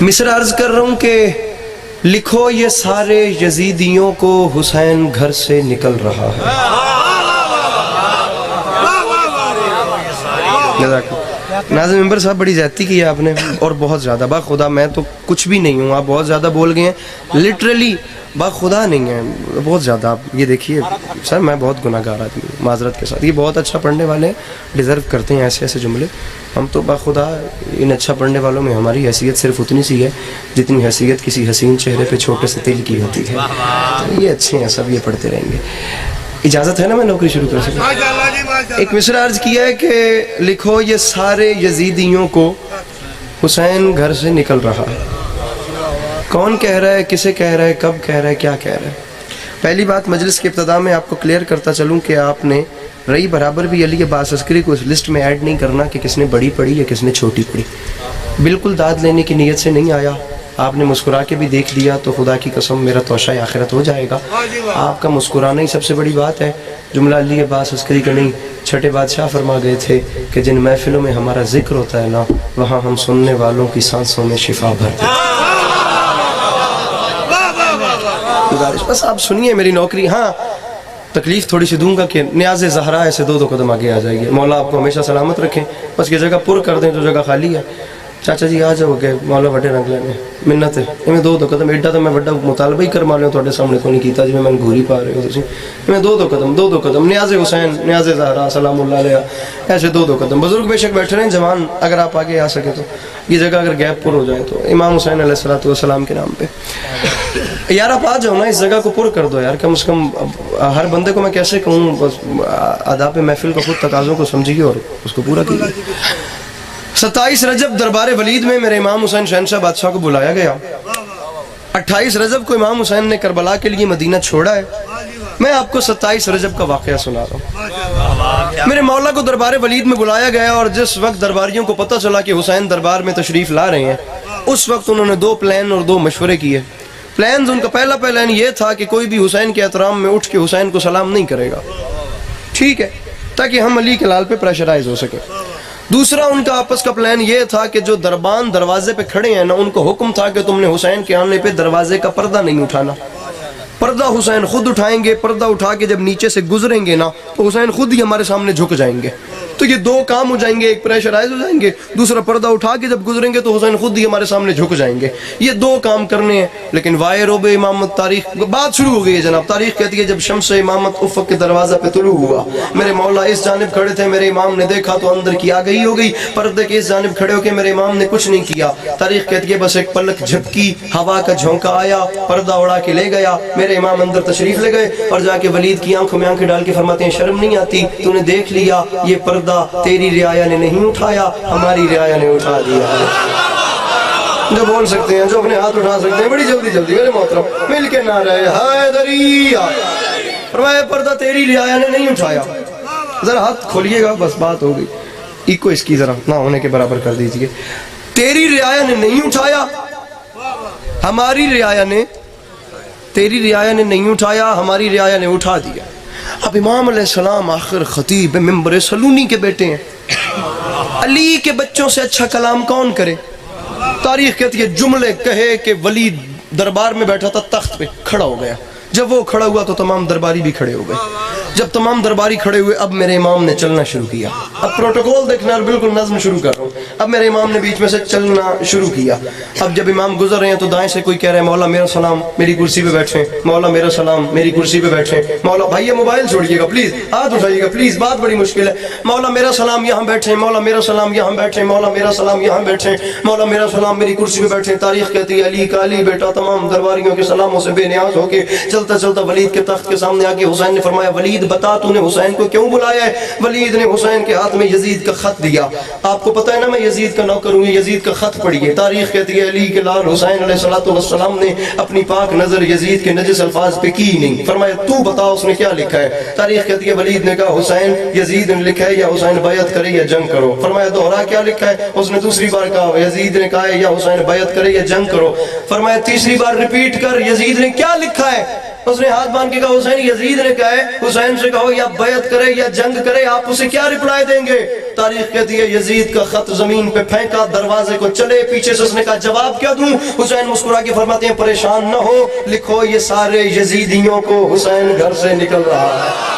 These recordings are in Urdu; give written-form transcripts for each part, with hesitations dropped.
مصر عرض کر رہا ہوں کہ لکھو یہ سارے یزیدیوں کو حسین گھر سے نکل رہا ہے. ناظم ممبر صاحب بڑی زیادتی کی ہے آپ نے، اور بہت زیادہ. با خدا میں تو کچھ بھی نہیں ہوں، آپ بہت زیادہ بول گئے ہیں. لٹرلی با خدا نہیں ہے، بہت زیادہ. آپ یہ دیکھیے سر، میں بہت گناہ گار آدمی ہوں معذرت کے ساتھ. یہ بہت اچھا پڑھنے والے ہیں، ڈیزرو کرتے ہیں ایسے ایسے جملے. ہم تو با خدا ان اچھا پڑھنے والوں میں ہماری حیثیت صرف اتنی سی ہے جتنی حیثیت کسی حسین چہرے پہ چھوٹے سے تل کی ہوتی ہے. تو یہ اچھے ہیں سب، یہ پڑھتے رہیں گے. اجازت ہے نا میں نوکری شروع کر سکوں؟ ایک مصرع عرض کیا ہے کہ لکھو یہ سارے یزیدیوں کو حسین گھر سے نکل رہا ہے. کون کہہ رہا ہے، کسے کہہ رہا ہے، کب کہہ رہا ہے، کیا کہہ رہا ہے؟ پہلی بات مجلس کے ابتدا میں آپ کو کلیئر کرتا چلوں کہ آپ نے رئی برابر بھی علی عباس عسکری کو اس لسٹ میں ایڈ نہیں کرنا کہ کس نے بڑی پڑھی یا کس نے چھوٹی پڑھی. بالکل داد لینے کی نیت سے نہیں آیا. آپ نے مسکرا کے بھی دیکھ لیا تو خدا کی قسم میرا توشہ آخرت ہو جائے گا. آپ کا مسکرانا ہی سب سے بڑی بات ہے. جملہ علی عباس عسکری کا نہیں، چھٹے بادشاہ فرما گئے تھے کہ جن محفلوں میں ہمارا ذکر ہوتا ہے نا، وہاں ہم سننے والوں کی سانسوں میں شفا بھرتے ہیں. بس آپ سنیے میری نوکری. ہاں تکلیف تھوڑی سی دوں گا کہ نیاز زہرا ایسے دو قدم آگے آ جائیے. مولا آپ کو ہمیشہ سلامت رکھیں. بس یہ جگہ پر کر دیں جو جگہ خالی ہے. چاچا جی آ جاؤ کہ مولا وڈے رنگ لینے منت ہے. میں دو قدم ایڈا تو میں وڈا مطالبہ ہی کرما لوں تھوڑے سامنے کو نہیں کیتا جی میں گھوری پا رہے ہو. میں دو قدم نیاز حسین، نیاز زہرا سلام اللہ علیہ، ایسے دو قدم. بزرگ بے شک بیٹھے رہیں، جوان اگر آپ آگے آ سکے تو یہ جگہ اگر گیپ پر ہو جائے تو امام حسین علیہ السلام کے نام پہ. یار آپ آ جاؤ نا، اس جگہ کو پر کر دو یار. کم از کم ہر بندے کو میں کیسے کہوں، بس آداب محفل کو خود تقاضوں کو سمجھیے اور اس کو پورا کیجیے. 27 رجب دربار ولید میں میرے امام حسین شہنشاہ بادشاہ کو بلایا گیا. 28 رجب کو امام حسین نے کربلا کے لیے مدینہ چھوڑا ہے. میں آپ کو 27 رجب کا واقعہ سنا رہا ہوں. میرے مولا کو دربار ولید میں بلایا گیا اور جس وقت درباریوں کو پتہ چلا کہ حسین دربار میں تشریف لا رہے ہیں، اس وقت انہوں نے 2 پلان اور 2 مشورے کیے. پلانز ان کا پہلا پلان یہ تھا کہ کوئی بھی حسین کے احترام میں اٹھ کے حسین کو سلام نہیں کرے گا، ٹھیک ہے، تاکہ ہم علی کے لال پہ پریشرائز ہو سکے. دوسرا ان کا آپس کا پلان یہ تھا کہ جو دربان دروازے پہ کھڑے ہیں نا، ان کو حکم تھا کہ تم نے حسین کے آنے پہ دروازے کا پردہ نہیں اٹھانا. پردہ حسین خود اٹھائیں گے. پردہ اٹھا کے جب نیچے سے گزریں گے نا تو حسین خود ہی ہمارے سامنے جھک جائیں گے. تو یہ 2 کام ہو جائیں گے، ایک پریشرائز ہو جائیں گے، دوسرا پردہ اٹھا کے جب گزریں گے تو حسین خود ہی ہمارے سامنے جھک جائیں گے. یہ 2 کام کرنے ہیں. لیکن وائے روب امامت تاریخ بات شروع ہو گئی ہے جناب. تاریخ کہتی ہے جب شمس امامت افق کے دروازہ پہ طلوع ہوا، میرے مولا اس جانب کھڑے تھے، میرے امام نے دیکھا تو اندر کی آگئی ہو گئی. پردے کے اس جانب کھڑے ہو کے میرے امام نے کچھ نہیں کیا. تاریخ کہتی ہے بس ایک پلک جھپکی، ہوا کا جھونکا آیا، پردہ اڑا کے لے گیا. میرے امام اندر تشریف لے گئے اور جا کے ولید کی آنکھوں میں آنکھیں ڈال کے فرماتے ہیں شرم نہیں آتی؟ تو نے دیکھ لیا یہ پردہ تیری رعایا نے نہیں اٹھایا، ہماری رعایا نے اٹھا دیا. جو بول سکتے ہیں، جو اپنے ہاتھ اٹھا سکتے ہیں، بڑی جلدی میرے محترم مل کے نہ رہے حیدری. فرمایا پردہ تیری رعایا نے نہیں اٹھایا. ذرا ہاتھ کھولیے گا، بس بات ہو گئی. ایکو اس کی ذرا نہ ہونے کے برابر کر دیجئے. تیری رعایا نے نہیں اٹھایا، ہماری رعایا نے، تیری رعایا نے نہیں اٹھایا، ہماری رعایا نے اٹھا دیا. اب امام علیہ السلام آخر خطیب ممبر سلونی کے بیٹے ہیں. علی کے بچوں سے اچھا کلام کون کرے؟ تاریخ کہتی ہے جملے کہے کہ ولید دربار میں بیٹھا تھا، تخت پہ کھڑا ہو گیا. جب وہ کھڑا ہوا تو تمام درباری بھی کھڑے ہو گئے. جب تمام درباری کھڑے ہوئے اب میرے امام نے چلنا شروع کیا. اب پروٹوکول دیکھنا، بالکل نظم شروع کر رہا ہوں. اب میرے امام نے بیچ میں سے چلنا شروع کیا. اب جب امام گزر رہے ہیں تو دائیں سے کوئی کہہ رہا ہے مولا میرا سلام، میری کرسی پہ بیٹھیں. مولا میرا سلام، میری کرسی پہ بیٹھیں. مولا بھائی یہ موبائل چھوڑیے گا پلیز، ہاتھ اٹھائیے گا پلیز، بات بڑی مشکل ہے. مولا میرا سلام یہاں بیٹھیں، مولا میرا سلام یہاں بیٹھیں، مولا میرا سلام یہاں بیٹھیں، مولا میرا سلام میری کرسی پہ بیٹھیں. تاریخ کہتی ہے علی کا علی بیٹا تمام درباریوں کے سلاموں سے بے نیاز ہو کے چلتا چلتا ولید کے تخت کے سامنے آ کے حسین نے فرمایا ولید بتا تو نے حسین کو کیوں بلایا ہے؟ ولید نے حسین کے ہاتھ میں یزید کا خط دیا. آپ کو پتہ ہے نا میں یزید کا نوکر ہوں، یزید کا خط پڑھیے. تاریخ کہتی ہے علی کے لال حسین علیہ السلام نے اپنی پاک نظر یزید کے نجس الفاظ پہ کی نہیں. فرمایا تو بتا اس نے کیا لکھا ہے؟ تاریخ کہتی ہے ولید نے کہا حسین یزید نے لکھا ہے یا حسین بیعت کرے یا جنگ کرو. فرمایا دوہرا کیا لکھا ہے؟ اس نے دوسری بار کہا یزید نے کہا ہے یا حسین بیعت کرے یا جنگ کرو. فرمایا تیسری بار ریپیٹ کر یزید نے کیا لکھا ہے؟ اس نے ہاتھ باندھ کے کہا حسین یزید نے کہا ہے حسین سے کہو یا بیعت کرے یا جنگ کرے، آپ اسے کیا رپلائی دیں گے؟ تاریخ کہتی ہے یزید کا خط زمین پہ پھینکا، دروازے کو چلے، پیچھے سے اس نے کہا جواب کیا دوں؟ حسین مسکرا کے فرماتے ہیں پریشان نہ ہو، لکھو یہ سارے یزیدیوں کو حسین گھر سے نکل رہا ہے۔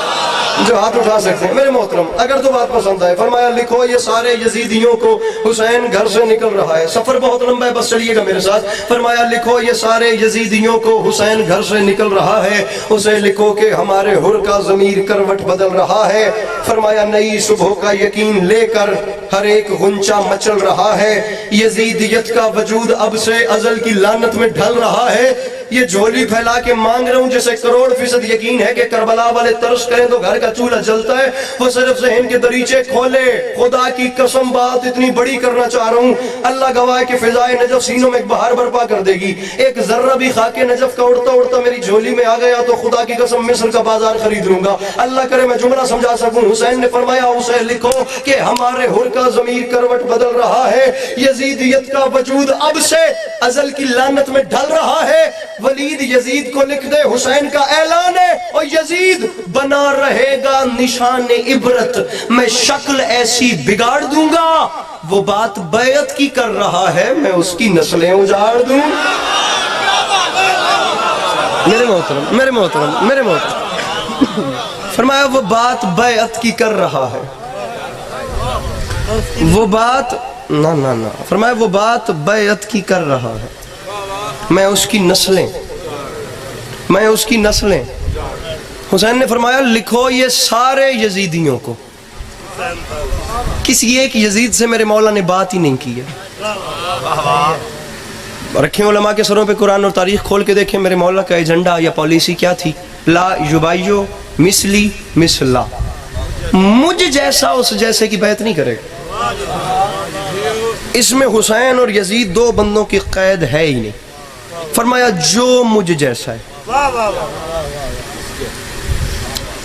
جو ہاتھ اٹھا سکتے ہیں میرے محترم اگر تو بات پسند آئے، فرمایا لکھو یہ سارے یزیدیوں کو حسین گھر سے نکل رہا ہے۔ سفر بہت لمبا ہے، بس چلیے گا میرے ساتھ۔ فرمایا لکھو یہ سارے یزیدیوں کو حسین گھر سے نکل رہا ہے، اسے لکھو کہ ہمارے حر کا ضمیر کروٹ بدل رہا ہے۔ فرمایا نئی صبح کا یقین لے کر ہر ایک غنچہ مچل رہا ہے، یزیدیت کا وجود اب سے ازل کی لعنت میں ڈھل رہا ہے۔ یہ جھولی پھیلا کے مانگ رہا ہوں جسے کروڑ فیصد یقین ہے کہ کربلا والے ترس کریں تو گھر کا چولہا جلتا ہے، وہ صرف ذہن کے دریچے کھولے۔ خدا کی قسم بات اتنی بڑی کرنا چاہ رہا ہوں، اللہ گواہ کہ فضائے نجف سینوں میں ایک بہار برپا کر دے گی۔ ایک ذرہ بھی خاک نجف کا اڑتا اڑتا میری جھولی میں آ گیا تو خدا کی قسم مصر کا بازار خرید لوں گا۔ اللہ کرے میں جملہ سمجھا سکوں۔ حسین نے فرمایا اسے لکھو کہ ہمارے حر کا ضمیر کروٹ بدل رہا ہے، یزیدیت کا وجود اب سے ازل کی لعنت میں ڈھل رہا ہے۔ ولید یزید کو لکھ دے حسین کا اعلان ہے، اور یزید بنا رہے گا نشان عبرت، میں شکل ایسی بگاڑ دوں گا، وہ بات بیعت کی کر رہا ہے، میں اس کی نسلیں اجاڑ دوں۔ میرے محترم فرمایا وہ بات بیعت کی کر رہا ہے، وہ بات نہ فرمایا وہ بات بیعت کی کر رہا ہے، میں اس کی نسلیں۔ حسین نے فرمایا لکھو یہ سارے یزیدیوں کو۔ کسی ایک یزید سے میرے مولا نے بات ہی نہیں کی ہے۔ رکھیں علماء کے سروں پہ قرآن اور تاریخ کھول کے دیکھیں میرے مولا کا ایجنڈا یا پالیسی کیا تھی۔ لا یبایو مثلی مثلا، مجھ جیسا اس جیسے کی بیعت نہیں کرے گا۔ اس میں حسین اور یزید دو بندوں کی قید ہے ہی نہیں۔ فرمایا جو مجھ جیسا ہے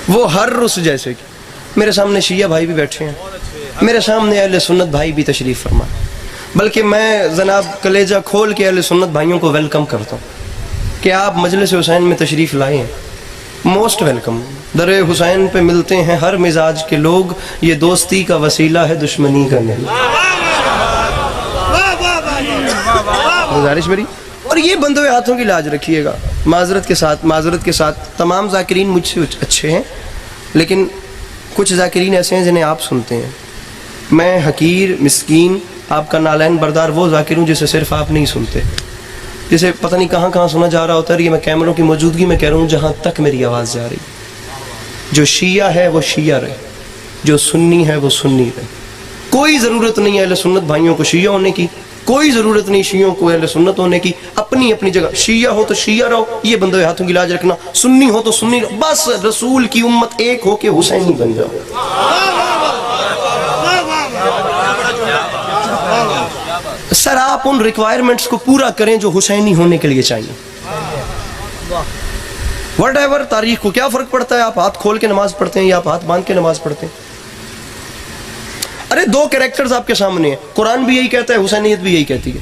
وہ ہر اس جیسے کی۔ میرے سامنے شیعہ بھائی بھی بیٹھے ہیں، میرے سامنے اہل سنت بھائی بھی تشریف فرما، بلکہ میں جناب کلیجہ کھول کے اہل سنت بھائیوں کو ویلکم کرتا ہوں کہ آپ مجلس حسین میں تشریف لائے ہیں۔ Most welcome. در حسین پہ ملتے ہیں ہر مزاج کے لوگ، یہ دوستی کا وسیلہ ہے دشمنی کا نہیں۔ گزارش میری، اور یہ بندوں ہاتھوں کی لاج رکھیے گا، معذرت کے ساتھ تمام ذاکرین مجھ سے اچھے ہیں، لیکن کچھ ذاکرین ایسے ہیں جنہیں آپ سنتے ہیں۔ میں حقیر مسکین آپ کا نالین بردار وہ ذاکر ہوں جسے صرف آپ نہیں سنتے، جسے پتہ نہیں کہاں سنا جا رہا ہوتا ہے۔ یہ میں کیمروں کی موجودگی میں کہہ رہا ہوں جہاں تک میری آواز جا رہی۔ جو شیعہ ہے وہ شیعہ رہے، جو سنی ہے وہ سنی رہے۔ کوئی ضرورت نہیں ہے اہل سنت بھائیوں کو شیعہ ہونے کی، کوئی ضرورت نہیں شیعوں کو اہل سنت ہونے کی، اپنی اپنی جگہ شیعہ ہو تو شیعہ رہو، یہ بندے ہاتھوں کی لاج رکھنا، سنی ہو تو سنی رہو، بس رسول کی امت ایک ہو کے حسینی بن جاؤ۔ سر آپ ان ریکوائرمنٹس کو پورا کریں جو حسینی ہونے کے لیے چاہیے۔ وٹ ایور تاریخ کو کیا فرق پڑتا ہے، آپ ہاتھ کھول کے نماز پڑھتے ہیں یا آپ ہاتھ باندھ کے نماز پڑھتے ہیں؟ ارے دو کریکٹرز آپ کے سامنے ہیں، قرآن بھی یہی کہتا ہے، حسینیت بھی یہی کہتی ہے۔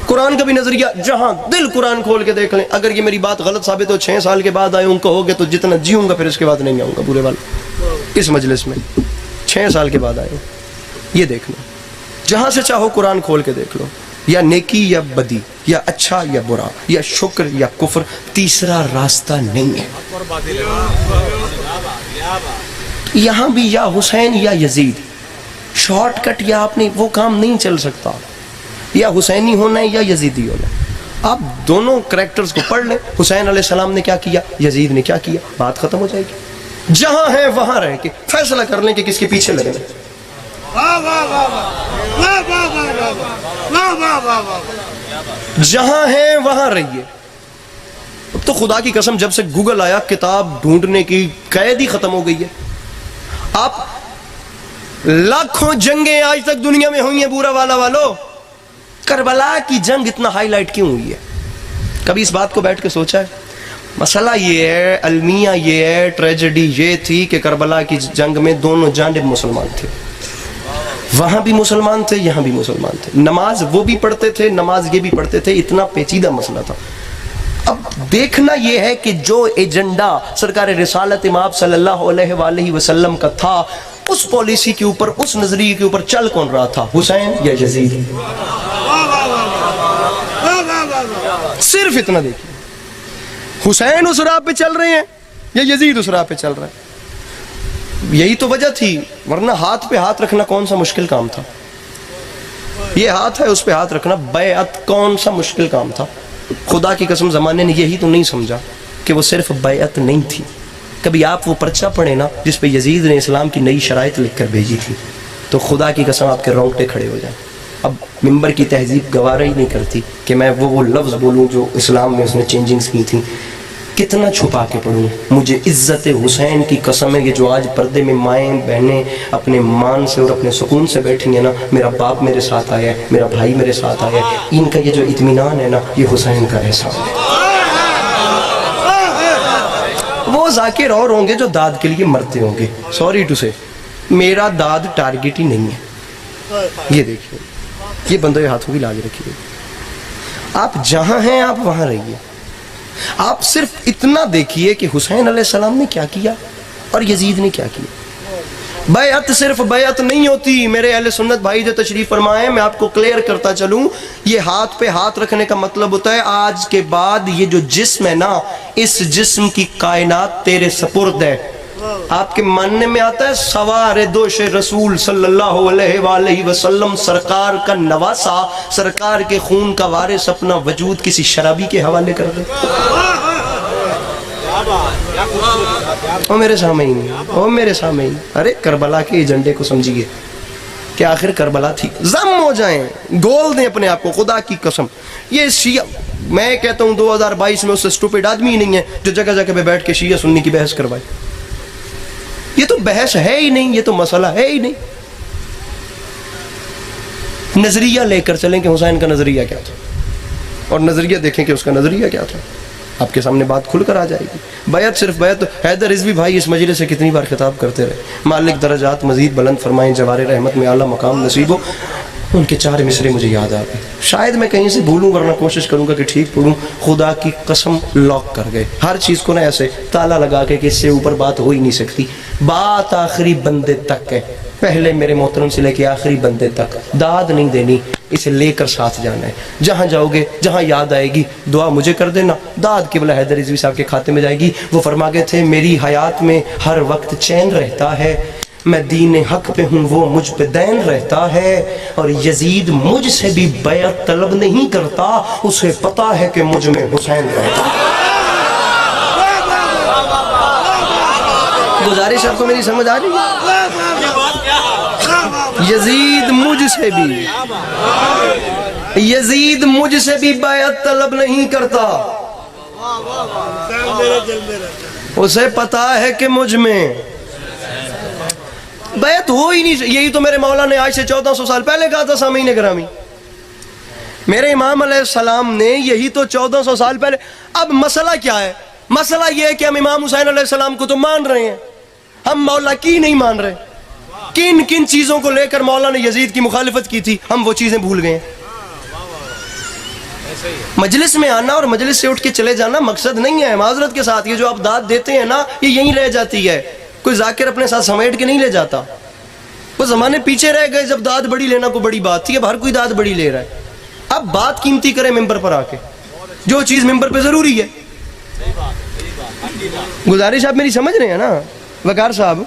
قرآن کا بھی نظریہ جہاں دل قرآن کھول کے دیکھ لیں، اگر یہ میری بات غلط ثابت ہو 6 سال کے بعد آئے ہوں کہو گے تو جتنا جیوں گا پھر اس کے بعد نہیں آؤں گا پورے والا اس مجلس میں، 6 سال کے بعد آئے ہوں۔ یہ دیکھنا جہاں سے چاہو قرآن کھول کے دیکھ لو، یا نیکی یا بدی، یا اچھا یا برا، یا شکر یا کفر، تیسرا راستہ نہیں ہے۔ یہاں بھی یا حسین یا یزید، شارٹ کٹ یا آپ نے وہ کام نہیں چل سکتا، یا حسینی ہونا ہے یا یزیدی ہونا ہے۔ آپ دونوں کریکٹرز کو پڑھ لیں، حسین علیہ السلام نے کیا کیا، یزید نے کیا کیا، بات ختم ہو جائے گی۔ جہاں ہے وہاں رہ کے فیصلہ کر لیں کہ کس کے پیچھے لگے۔ جہاں ہے وہاں رہیے۔ اب تو خدا کی قسم جب سے گوگل آیا کتاب ڈھونڈنے کی قید ہی ختم ہو گئی ہے۔ آپ لاکھوں جنگیں آج تک دنیا میں ہوئی ہیں بورا والا والو، کربلا کی جنگ اتنا ہائی لائٹ کیوں ہوئی ہے؟ کبھی اس بات کو بیٹھ کے سوچا ہے؟ مسئلہ یہ ہے، المیہ یہ ہے، ٹریجڈی یہ تھی کہ کربلا کی جنگ میں دونوں جانب مسلمان تھے، وہاں بھی مسلمان تھے یہاں بھی مسلمان تھے، نماز وہ بھی پڑھتے تھے نماز یہ بھی پڑھتے تھے، اتنا پیچیدہ مسئلہ تھا۔ اب دیکھنا یہ ہے کہ جو ایجنڈا سرکار رسالت امام صلی اللہ علیہ وآلہ وسلم کا تھا، اس پالیسی کے اوپر، اس نظریے کے اوپر چل کون رہا تھا، حسین یا یزید؟ صرف اتنا دیکھیے، حسین اس راہ پہ چل رہے ہیں یا یزید اس راہ پہ چل رہا ہے؟ یہی تو وجہ تھی، ورنہ ہاتھ پہ ہاتھ رکھنا کون سا مشکل کام تھا؟ یہ ہاتھ ہے، اس پہ ہاتھ رکھنا بیعت کون سا مشکل کام تھا؟ خدا کی قسم زمانے نے یہی تو نہیں سمجھا کہ وہ صرف بیعت نہیں تھی۔ کبھی آپ وہ پرچہ پڑھیں نا جس پہ یزید نے اسلام کی نئی شرائط لکھ کر بھیجی تھی، تو خدا کی قسم آپ کے رونگٹے کھڑے ہو جائیں۔ اب ممبر کی تہذیب گوارا ہی نہیں کرتی کہ میں وہ لفظ بولوں جو اسلام میں اس نے چینجنگز کی تھیں۔ کتنا چھپا کے پڑھوں، مجھے عزت حسین کی قسم ہے، یہ جو آج پردے میں مائیں بہنیں اپنے مان سے اور اپنے سکون سے بیٹھی ہیں نا، میرا باپ میرے ساتھ آیا ہے، میرا بھائی میرے ساتھ آیا ہے، ان کا یہ جو اطمینان ہے نا، یہ حسین کا احسان ہے۔ وہ ذاکر اور ہوں گے جو داد کے لیے مرتے ہوں گے، سوری ٹو سے، میرا داد ٹارگٹ ہی نہیں ہے۔ یہ دیکھیے، یہ بندے ہاتھوں کی لاج رکھیے، آپ جہاں ہیں آپ وہاں رہیے۔ آپ صرف اتنا دیکھیے کہ حسین علیہ السلام نے کیا کیا اور یزید نے کیا کیا۔ بیعت صرف بیعت نہیں ہوتی میرے اہل سنت بھائی جو تشریف فرمائے، میں آپ کو کلیئر کرتا چلوں، یہ ہاتھ پہ ہاتھ رکھنے کا مطلب ہوتا ہے آج کے بعد یہ جو جسم ہے نا، اس جسم کی کائنات تیرے سپرد ہے۔ آپ کے ماننے میں آتا ہے سوار دوش رسول صلی اللہ علیہ وآلہ وسلم، سرکار کا نواسا، سرکار کے خون کا وارث اپنا وجود کسی شرابی کے حوالے کر دے۔ او میرے سامعین، او میرے سامعین، ارے کربلا کے ایجنڈے کو سمجھیے کہ آخر کربلا تھی۔ ضم ہو جائیں، گول دیں اپنے آپ کو، خدا کی قسم۔ یہ شیعہ، میں کہتا ہوں 2022 میں اس سے سٹوپڈ آدمی ہی نہیں ہے جو جگہ جگہ پہ بیٹھ کے شیعہ سنی کی بحث کروائے۔ یہ تو بحث ہے ہی نہیں، یہ تو مسئلہ ہے ہی نہیں۔ نظریہ لے کر چلیں کہ حسین کا نظریہ کیا تھا، اور نظریہ دیکھیں کہ اس کا نظریہ کیا تھا، آپ کے سامنے بات کھل کر آ جائے گی۔ بیعت صرف بیعت، حیدر رضوی بھائی اس مجلس سے کتنی بار خطاب کرتے رہے، مالک درجات مزید بلند فرمائیں، جوار رحمت میں اعلیٰ مقام نصیب ہو۔ ان کے 4 مصرے مجھے یاد آ گئے، شاید میں کہیں سے بھولوں ورنہ کوشش کروں گا کہ ٹھیک پڑھوں۔ خدا کی قسم لاک کر گئے ہر چیز کو نا، ایسے تالا لگا کے کہ اس سے اوپر بات ہو ہی نہیں سکتی۔ بات آخری بندے تک ہے، پہلے میرے محترم سے لے کے آخری بندے تک، داد نہیں دینی، اسے لے کر ساتھ جانا ہے۔ جہاں جاؤ گے، جہاں یاد آئے گی، دعا مجھے کر دینا، داد قبلہ حیدر رضوی صاحب کے کھاتے میں جائے گی۔ وہ فرما گئے تھے میری حیات میں ہر وقت چین رہتا ہے، میں دین حق پہ ہوں وہ مجھ پہ دین رہتا ہے، اور یزید مجھ سے بھی بیعت طلب نہیں کرتا، اسے پتا ہے کہ مجھ میں حسین رہتا ہے۔ گزارش آپ کو میری سمجھ آ رہی ہے؟ یزید مجھ سے بھی بیعت طلب نہیں کرتا، اسے پتا ہے کہ مجھ میں بیعت ہو ہی نہیں۔ یہی تو میرے مولا نے آج سے 1400 سال پہلے کہا تھا سامعین گرامی، میرے امام علیہ السلام نے یہی تو 1400 سال پہلے۔ اب مسئلہ کیا ہے؟ مسئلہ یہ ہے کہ ہم امام حسین علیہ السلام کو تو مان رہے ہیں، ہم مولا کی نہیں مان رہے۔ کن کن چیزوں کو لے کر مولا نے یزید کی مخالفت کی تھی، ہم وہ چیزیں بھول گئے ہیں۔ مجلس میں آنا اور مجلس سے اٹھ کے چلے جانا مقصد نہیں ہے، معذرت کے ساتھ۔ یہ جو آپ داد دیتے ہیں نا، یہ یہیں رہ جاتی ہے، کوئی ذاکر اپنے ساتھ سمیٹ کے نہیں لے جاتا۔ وہ زمانے پیچھے رہ گئے جب داد بڑی لینا کو بڑی بات تھی، اب ہر کوئی داد بڑی لے رہا ہے۔ اب بات قیمتی کرے ممبر پر آ کے، جو چیز ممبر پہ ضروری ہے۔ گزارش آپ میری سمجھ رہے ہیں نا وقار صاحب؟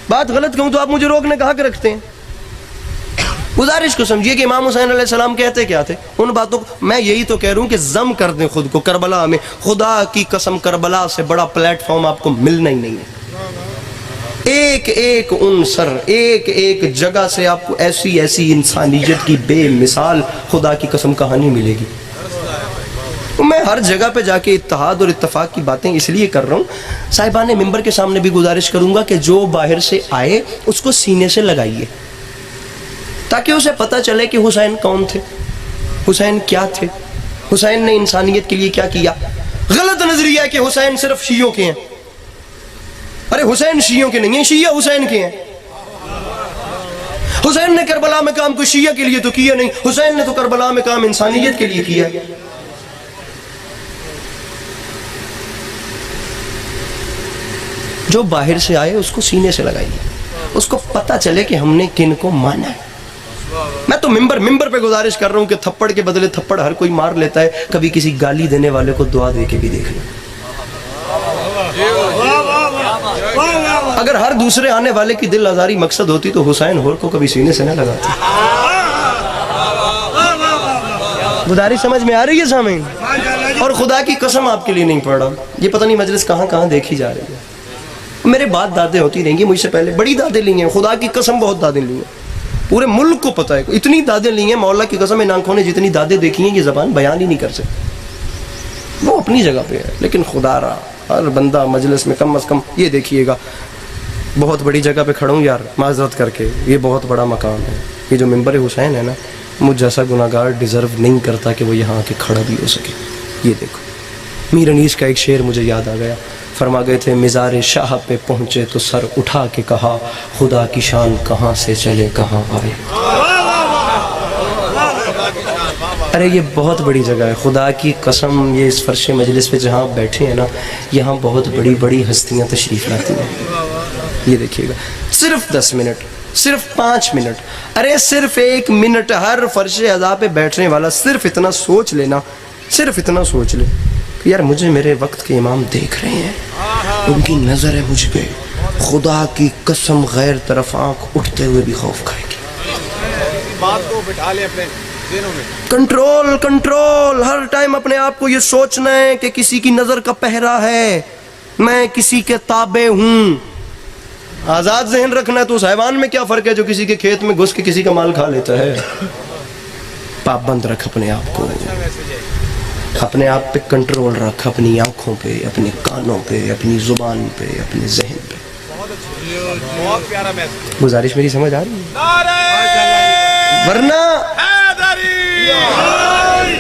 بات غلط کہوں تو آپ مجھے روکنے کا حق رکھتے ہیں۔ گزارش کو سمجھیے کہ امام حسین علیہ السلام کہتے کیا تھے، ان باتوں کو میں یہی تو کہہ رہا ہوں کہ ضم کر دیں خود کو کربلا میں۔ خدا کی قسم کربلا سے بڑا پلیٹ فارم آپ کو ملنا ہی نہیں ہے۔ ایک ایک عنصر، ایک ایک جگہ سے آپ کو ایسی ایسی انسانیت کی بے مثال خدا کی قسم کہانی ملے گی۔ میں ہر جگہ پہ جا کے اتحاد اور اتفاق کی باتیں اس لیے کر رہا ہوں، صاحبان ممبر کے سامنے بھی گزارش کروں گا کہ جو باہر سے آئے اس کو سینے سے لگائیے، تاکہ اسے پتہ چلے کہ حسین کون تھے، حسین کیا تھے، حسین نے انسانیت کے لیے کیا کیا۔ غلط نظریہ ہے کہ حسین صرف شیعوں کے ہیں۔ ارے حسین شیعوں کے نہیں ہیں، شیعہ حسین کے ہیں۔ حسین نے کربلا میں کام کوئی شیعہ کے لیے تو کیا نہیں، حسین نے تو کربلا میں کام انسانیت کے لیے کیا۔ جو باہر سے آئے اس کو سینے سے لگائیے, اس کو پتہ چلے کہ ہم نے کن کو مانا ہے. میں تو ممبر پہ گزارش کر رہا ہوں کہ تھپڑ کے بدلے تھپڑ ہر کوئی مار لیتا ہے, کبھی کسی گالی دینے والے کو دعا دے کے بھی دیکھ لیں. اگر ہر دوسرے آنے والے کی دل آزاری مقصد ہوتی تو حسین ہور کو کبھی سینے سے نہ لگاتی. گزارش سمجھ میں آ رہی ہے سامعین؟ اور خدا کی قسم آپ کے لیے نہیں پڑھ رہا, یہ پتہ نہیں مجلس کہاں کہاں دیکھی جا رہی ہے. میرے بعد دادیں ہوتی رہیں گی, مجھ سے پہلے بڑی دادیں لی ہیں, خدا کی قسم بہت دادیں لی ہیں, پورے ملک کو پتہ ہے اتنی دادیں لی ہیں. مولا کی قسم ان آنکھوں نے جتنی دادیں دیکھی ہیں یہ زبان بیان ہی نہیں کر سکتی. وہ اپنی جگہ پہ ہے, لیکن خدا را ہر بندہ مجلس میں کم از کم یہ دیکھیے گا, بہت بڑی جگہ پہ کھڑا ہوں یار معذرت کر کے, یہ بہت بڑا مقام ہے. یہ جو ممبر حسین ہے نا, مجھ جیسا گناہگار ڈیزرو نہیں کرتا کہ وہ یہاں آ کے کھڑا بھی ہو سکے. یہ دیکھو میر انیس کا ایک شعر مجھے یاد آ گیا, فرما گئے تھے مزار شاہ پہ پہنچے تو سر اٹھا کے کہا خدا کی شان کہاں سے چلے کہاں آئے. ارے یہ بہت بڑی جگہ ہے, خدا کی قسم یہ اس فرش مجلس پہ جہاں بیٹھے ہیں نا, یہاں بہت بڑی بڑی ہستیاں تشریف لاتی ہیں. یہ دیکھیے گا صرف 10 منٹ, صرف 5 منٹ, ارے صرف 1 منٹ ہر فرش عزا پہ بیٹھنے والا صرف اتنا سوچ لینا, صرف اتنا سوچ لے کہ یار مجھے میرے وقت کے امام دیکھ رہے ہیں, ان کی نظر ہے مجھ پہ, خدا کی قسم غیر طرف آنکھ اٹھتے ہوئے بھی خوف کھائے گی. بات کو بٹھا لے اپنے ذہنوں میں, کنٹرول ہر ٹائم اپنے آپ کو یہ سوچنا ہے کہ کسی کی نظر کا پہرا ہے, میں کسی کے تابع ہوں. آزاد ذہن رکھنا ہے. تو اس حیوان میں کیا فرق ہے جو کسی کے کھیت میں گھس کے کسی کا مال کھا لیتا ہے. پابند رکھ اپنے آپ کو, اپنے آپ پہ کنٹرول رکھ, اپنی آنکھوں پہ, اپنے کانوں پہ, اپنی زبان پہ, اپنے ذہن پہ. گزارش میری سمجھ آ رہی ہے؟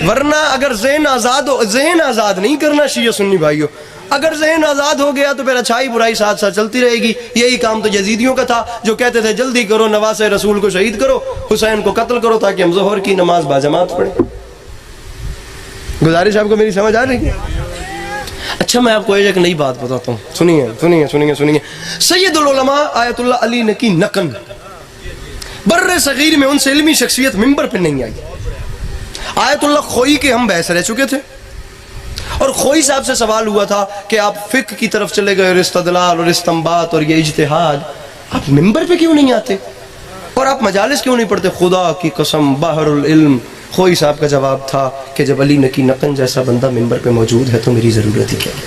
ورنہ اگر ذہن آزاد نہیں کرنا شیعہ سنی بھائیوں, اگر ذہن آزاد ہو گیا تو پھر اچھائی برائی ساتھ ساتھ چلتی رہے گی. یہی کام تو یزیدیوں کا تھا جو کہتے تھے جلدی کرو نواسہ رسول کو شہید کرو, حسین کو قتل کرو تاکہ ہم ظہر کی نماز باجماعت پڑھیں. گزارش آپ کو میری سمجھ آ رہی ہے؟ اچھا میں آپ کو ایک نئی بات بتاتا ہوں, سنیے. سید العلماء آیت اللہ علی نقی نقن بر صغیر میں ان سے علمی شخصیت ممبر پہ نہیں آئی. آیت اللہ خوئی کے ہم بحث رہ چکے تھے, اور خوئی صاحب سے سوال ہوا تھا کہ آپ فقہ کی طرف چلے گئے, اور استدلال اور استنباط اور یہ اجتہاد, آپ ممبر پہ کیوں نہیں آتے اور آپ مجالس کیوں نہیں پڑھتے؟ خدا کی قسم بحر العلم خوئی صاحب کا جواب تھا کہ جب علی نقی نقن جیسا بندہ ممبر پہ موجود ہے تو میری ضرورت ہی کیا ہے.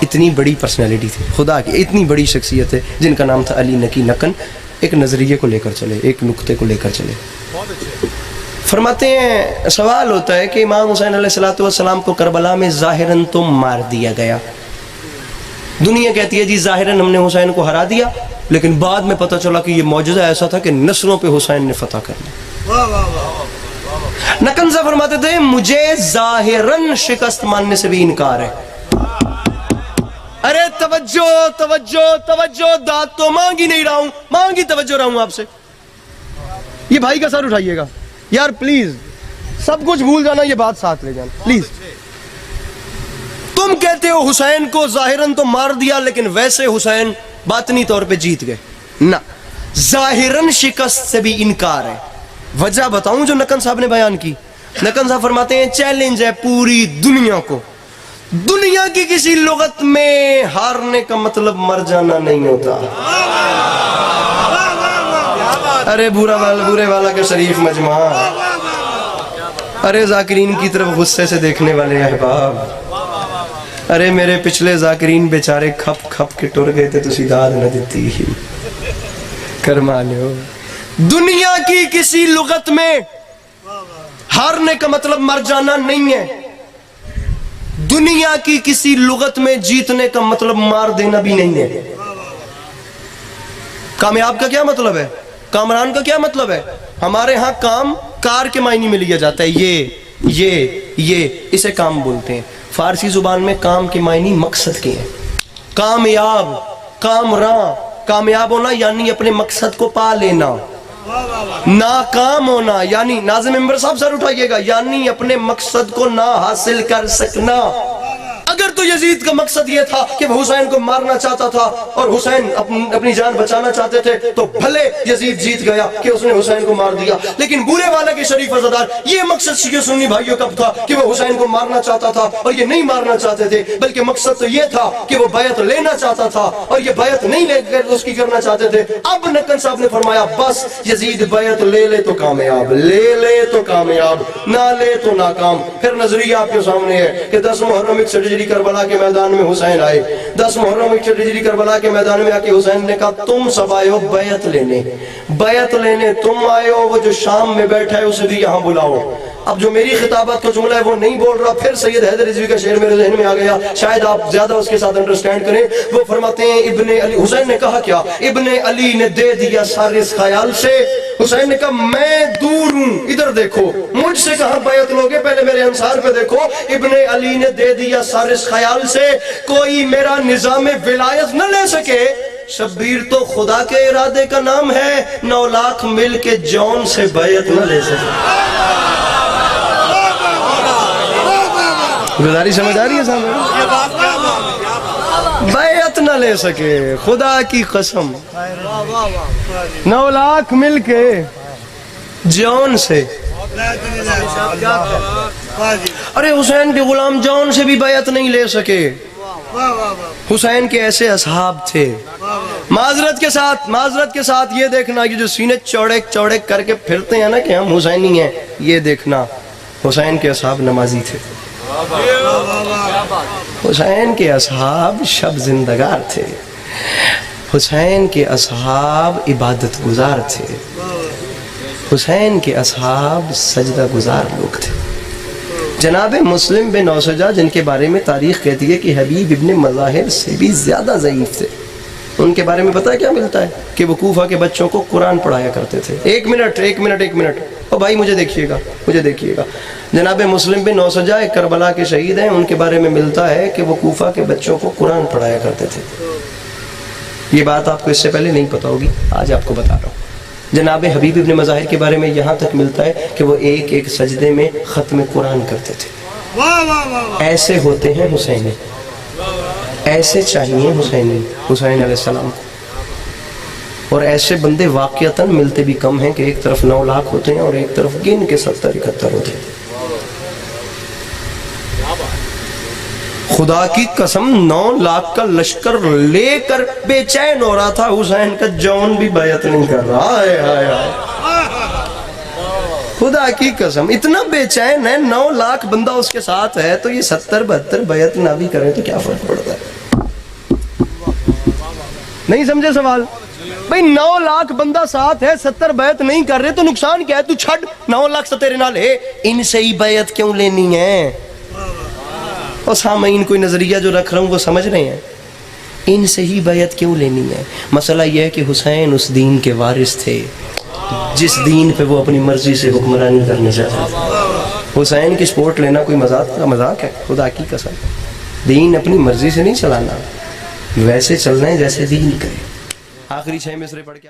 اتنی بڑی پرسنالٹی تھی خدا کی, اتنی بڑی شخصیت ہے جن کا نام تھا علی نقی نقن. ایک نظریے کو لے کر چلے, ایک نقطے کو لے کر چلے. فرماتے ہیں سوال ہوتا ہے کہ امام حسین علیہ السلام کو کربلا میں ظاہراً تو مار دیا گیا. دنیا کہتی ہے جی ظاہراً ہم نے حسین کو ہرا دیا, لیکن بعد میں پتہ چلا کہ یہ معجزہ ایسا تھا کہ نسلوں پہ حسین نے فتح کر لیا. نقن صاحب فرماتے تھے مجھے ظاہراً شکست ماننے سے بھی انکار ہے. ارے توجہ, داد تو مانگ ہی نہیں رہا ہوں, مانگی توجہ رہا ہوں آپ سے. یہ بھائی کا سر اٹھائیے گا یار پلیز, سب کچھ بھول جانا, یہ بات ساتھ لے جانا پلیز. تم کہتے ہو حسین کو ظاہراً تو مار دیا, لیکن ویسے حسین باطنی طور پہ جیت گئے. نہ, ظاہراً شکست سے بھی انکار ہے. وجہ بتاؤں جو نقن صاحب نے بیان کی. نقن صاحب فرماتے ہیں چیلنج ہے پوری دنیا کو, دنیا کی کسی لغت میں ہارنے کا مطلب مر جانا نہیں ہوتا. ارے بورے والا کا شریف مجمع, ارے ذاکرین کی طرف غصے سے دیکھنے والے احباب, ارے میرے پچھلے ذاکرین بیچارے کھپ کھپ کے ٹر گئے تھے, تسی داد نہ دیتی کرما لو. دنیا کی کسی لغت میں ہارنے کا مطلب مر جانا نہیں ہے, دنیا کی کسی لغت میں جیتنے کا مطلب مار دینا بھی نہیں ہے. کامیاب کا کیا مطلب ہے, کامران کا کیا مطلب ہے؟ ہمارے ہاں کام کار کے معنی میں لیا جاتا ہے, یہ اسے کام بولتے ہیں. فارسی زبان میں کام کے معنی مقصد کے ہیں. کامیاب, کامراں, کامیاب ہونا یعنی اپنے مقصد کو پا لینا. ناکام ہونا یعنی, ناظم ممبر صاحب سر اٹھائیے گا, یعنی اپنے مقصد کو نہ حاصل کر سکنا. اگر تو یزید کا مقصد یہ تھا کہ وہ حسین کو مارنا چاہتا تھا اور حسین اپنی جان بچانا چاہتے تھے، تو بھلے یزید جیت گیا کہ اس نے حسین کو مار دیا، لیکن بورے والا کے شریف عزادار یہ مقصد شیعہ سنی بھائیوں کا تھا کہ وہ حسین کو مارنا چاہتا تھا اور یہ نہیں مارنا چاہتے تھے، بلکہ مقصد تو یہ تھا کہ وہ بیعت لینا چاہتا تھا اور یہ بیعت نہیں لے کر اس کی کرنا چاہتے تھے۔ اب نکن صاحب نے فرمایا بس یزید بیعت لے لے تو کامیاب، لے لے تو کامیاب، نہ لے تو ناکام۔ پھر نظریہ آپ کے سامنے ہے کہ 10 محرم 61 ہجری کربلا کے میدان میں حسین آئے، 10 محرم 61 ہجری کربلا کے میدان میں آ کے حسین نے کہا تم سب آئے ہو بیعت لینے، بیعت لینے تم آئے ہو، وہ جو شام میں بیٹھا ہے اسے بھی یہاں بلاؤ۔ اب جو میری خطابت کا جملہ ہے وہ نہیں بول رہا، پھر سید حیدر رضوی کا شعر میرے ذہن میں آ گیا، شاید آپ زیادہ اس کے ساتھ انڈرسٹینڈ کریں۔ وہ فرماتے ہیں ابن علی، حسین نے کہا کیا؟ ابن علی نے دے دیا سارے اس خیال سے، حسین نے کہا میں دور ہوں، ادھر دیکھو، مجھ سے کہاں بیعت لوگے، پہلے میرے انصار پہ دیکھو۔ ابن علی نے دے دیا سارے اس خیال سے، کوئی میرا نظام ولایت نہ لے سکے، شبیر تو خدا کے ارادے کا نام ہے، 9 لاکھ مل کے جون سے بیعت نہ لے سکے۔ گزاری سمجھ آ رہی ہے سامنے؟ بیعت نہ لے سکے، خدا کی قسم، 9 لاکھ مل کے جون سے۔ ارے حسین کے غلام جون سے بھی بیعت نہیں لے سکے۔ حسین کے ایسے اصحاب تھے۔ معذرت کے ساتھ یہ دیکھنا کہ جو سینے چوڑے چوڑے کر کے پھرتے ہیں نا کہ ہم حسینی ہیں، یہ دیکھنا حسین کے اصحاب نمازی تھے، حسین کے اصحاب شب زندگار تھے، حسین کے اصحاب عبادت گزار تھے، حسین کے اصحاب سجدہ گزار لوگ تھے۔ جناب مسلم بن اوسجہ جن کے بارے میں تاریخ کہتی ہے کہ حبیب ابن مظاہر سے بھی زیادہ ضعیف تھے، ان کے بارے میں پتہ کیا ملتا ہے کہ وہ کوفہ کے بچوں کو قرآن پڑھایا کرتے تھے۔ ایک منٹ او بھائی مجھے دیکھیے گا، جناب مسلم بن اوسجہ ایک کربلا کے شہید ہیں، ان کے بارے میں ملتا ہے کہ وہ کوفہ کے بچوں کو قرآن پڑھایا کرتے تھے۔ یہ بات آپ کو اس سے پہلے نہیں پتہ ہوگی، آج آپ کو بتا رہا ہوں۔ جناب حبیب ابن مظاہر کے بارے میں یہاں تک ملتا ہے کہ وہ ایک ایک سجدے میں ختم قرآن کرتے تھے۔ ایسے ہوتے ہیں حسینی، ایسے چاہیے حسین علیہ السلام کو، اور ایسے بندے واقعتاً ملتے بھی کم ہیں کہ ایک طرف 9 لاکھ ہوتے ہیں اور ایک طرف گن کے 70-71 ہوتے ہیں۔ خدا کی قسم 9 لاکھ کا لشکر لے کر بے چین ہو رہا تھا، حسین کا جون بھی بیعت نہیں کر رہا ہے۔ خدا کی قسم اتنا بے چین ہے، 9 لاکھ بندہ اس کے ساتھ ہے، تو یہ 70-72 بیعت نہ بھی کریں تو کیا فرق پڑتا ہے؟ نہیں سمجھے سوال؟ بھئی 9 لاکھ بندہ ساتھ ہے، 70 بیعت نہیں کر رہے تو نقصان کیا ہے؟ تو چھڑ 9 لاکھ سے تیرے نال ہے، ان سے ہی بیعت کیوں لینی ہے؟ اور سامعین کوئی نظریہ جو رکھ رہا ہوں وہ سمجھ رہے ہیں، ان سے ہی بیعت کیوں لینی ہے؟ مسئلہ یہ ہے کہ حسین اس دین کے وارث تھے جس دین پہ وہ اپنی مرضی سے حکمرانی کرنے چاہتے تھے۔ حسین کی سپورٹ لینا کوئی مذاق ہے؟ خدا کی قسم، دین اپنی مرضی سے نہیں چلانا، ویسے چلنا ہے جیسے دین کرے۔ آخری 6 مصرے پڑھ کے